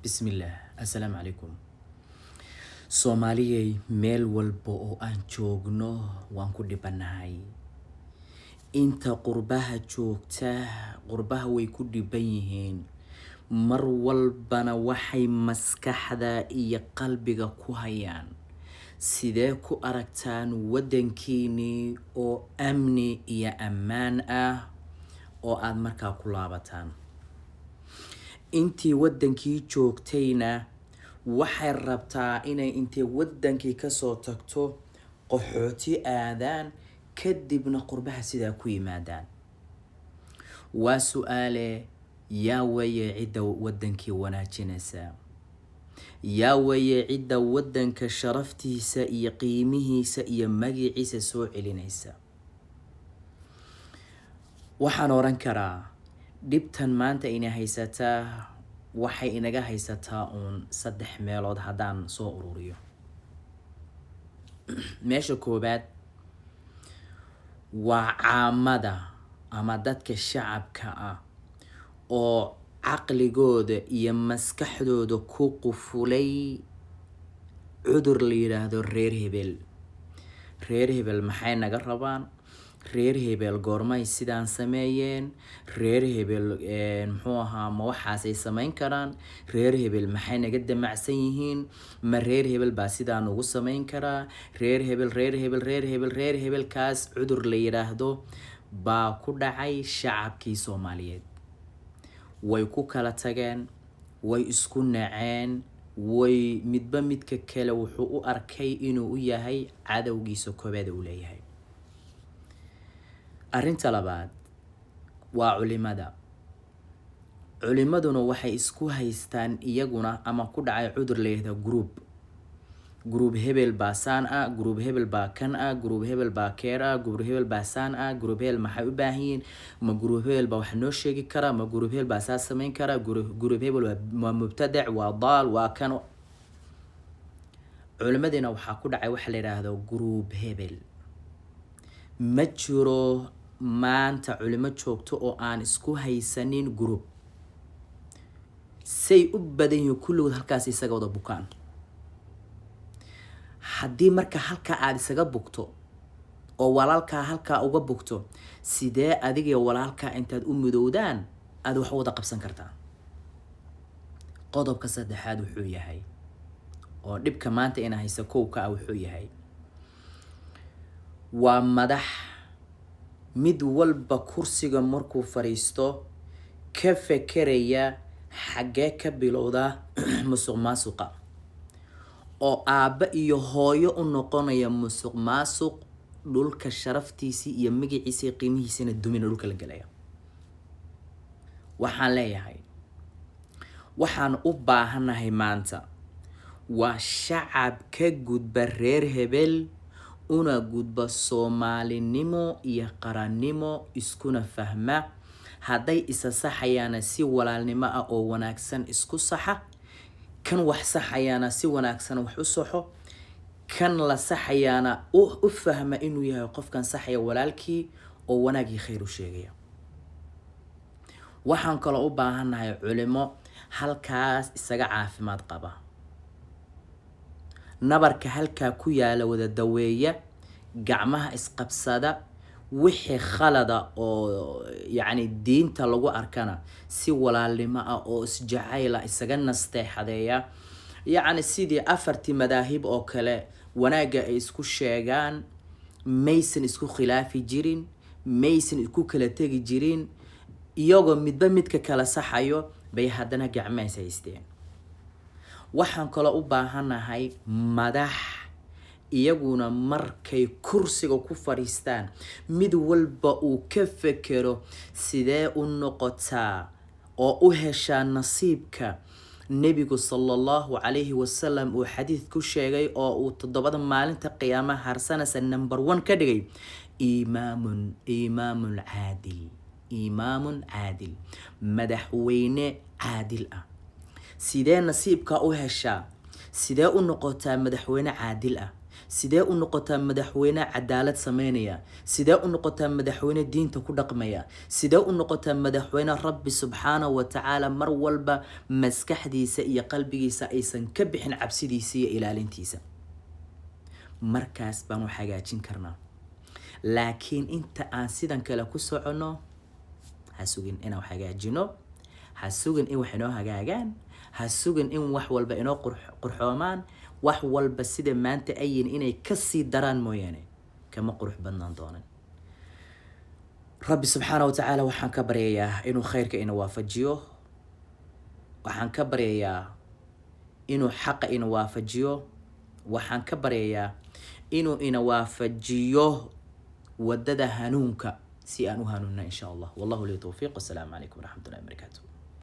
بسم الله السلام عليكم Soomaaliyey meel walba oo aan joogno waan ku dhibanahay inta qurbaha joogta qurbaha way ku dhiban yihiin mar walbana waxay maskaxda iyo qalbiga ku hayaan sidee ku aragtaan wadankiini oo amni iyo ammaan ah oo aad markaa ku laabataan intii wadankii joogtayna waxay rabtaa inay intay wadankii kasoo tagto qaxooti aadaan kadibna qurbaha sidaa ku yimaadaan waa su'aale yaa weeye cidda wadankii wanaajinaysa yaa weeye cidda wadanka sharaftiisa iyo qiimihiisa iyo magaciisa soo celinaysa waxaan oran karaa dhibtan maanta inay haysataa waxay inaga haysataa uun 3 meelood haddaan soo ururiyo meesha koobaad waa caamada ama dadka shacabka ah oo caqligooda iyo maskaxdooda ku qufulay cudur la yiraahdo reer hebel maxay naga rabaan reer hebel goormay sidaan sameeyeen reer hebel muxuu ahaa ma waxaasay samayn karaan reer hebel maxay naga damacsan yihiin ma reer hebel baa sidaan ugu samayn karaa reer hebel kaas cudur la yiraahdo baa ku dhacay shacabkii Soomaaliyeed way ku kala tageen way isku naceen way midba midka kale wuxuu u arkay inuu u yahay cadowgiisa koobaad uu leeyahay arrinta labaad waa culimaduna waxay isku haystaan iyaguna ama ku dhacay cudur leeyahay group hebel baa saan ah group hebel baa kan ah group hebel baa keer ah group hebel baa saan ah group hebel maxay u baahan yihiin ma group hebel baa wax noo sheegi kara ma group hebel baa saa samayn kara group hebel waa mubtadac waa daal waa kan culimadina waxaa ku dhacay waxa la yiraahdo group hebel ma jiro maanta culimo joogto oo aan isku haysanin group say u badan yihiin kulligood halkaas isaga wada bukaan haddii marka halka aad isaga bugto oo walaalkaa halkaa uga bugto sidee adiga walaalkaa intaad u midowdaan aad wax wada qabsan kartaa qodobka saddexaad wuxuu yahay oo dhibka maanta ina haysa kowka ah wuxuu yahay waa madax mid walba kursiga markuu fariisto ka fekeraya xagee ka bilowda musuqmaasuqa oo aabba iyo hooyo u noqonaya musuqmaasuq dhulka sharaftiisii iyo magaciisa iyo qiimihiisana dumina dhulka la galaya waxaan leeyahay waxaan u baahanahay maanta waa shacab ka gudba reer hebel una gudba Soomaalinimo iyo qarannimo iskuna fahma hadday isa saxayana si walaalnimo ah oo wanaagsan isku saxa kan wax saxayana si wanaagsan wax u saxo kan la saxayana u fahma inuu yahay qofkan saxaya walaalkii oo wanaagii khayr u sheegaya waxaan kale u baahanahay culimo halkaas isaga caafimaad qaba nabarka halkaa ku yaala wada daweeya gacmaha isqabsada wixii khalada oo yani diinta lagu arkana si walaalnimo ah oo isjacayl ah isaga nasteexadeeya yani sidii 4 madaahib oo kale wanaaga ay isku sheegaan maysan isku khilaafi jirin maysan isku kala tagi jirin iyagoo midba midka kala saxayo bay haddana gacmaha haysteen waxaan kale u baahanahay madax iyaguna markay kursiga ku fariistaan mid walba uu ka fekero sidee u noqotaa oo u heshaa nasiibka nebigu sallallahu alayhi wasallam uu xadiis ku sheegay oo uu 7 maalinta qiyaamaha harsanaysa number 1 ka dhigay imaamun caadil madaxweyne caadil ah sidee nasiibka u heshaa sidee u noqotaa madaxweyne caadil ah sidee u noqotaa madaxweyne cadaalad sameynaya, sidee u noqotaa madaxweyne diinta ku dhaqmaya, sidee u noqotaa madaxweyne rabbi subxaanahu wa tacaala mar walba maskaxdiisa iyo qalbigiisa aysan ka bixin cabsidiisa iyo ilaalintiisa. markaas baan u hagaajin karnaa. laakiin inta aan sidan kale ku socono, ha sugin inaan hagaajino, ha sugin in wax inoo hagaagaan, ha sugin in wax walba inoo qurxoomaan, wax walba sida maanta ayin inay kasii daraan mooyaane kama qurux badnaan doonan. rabbi subxaanahu wa tacaala waxaan ka baryayaa inuu khayrka ina waafajiyo, waxaan ka baryayaa inuu xaqa ina waafajiyo, waxaan ka baryayaa inuu ina waafajiyo wadada hanuunka si aan u hanuunna insha Allah. wallahu li tawfiiq. wassalaamu calaykum waraxmatullahi wabarakaatuh.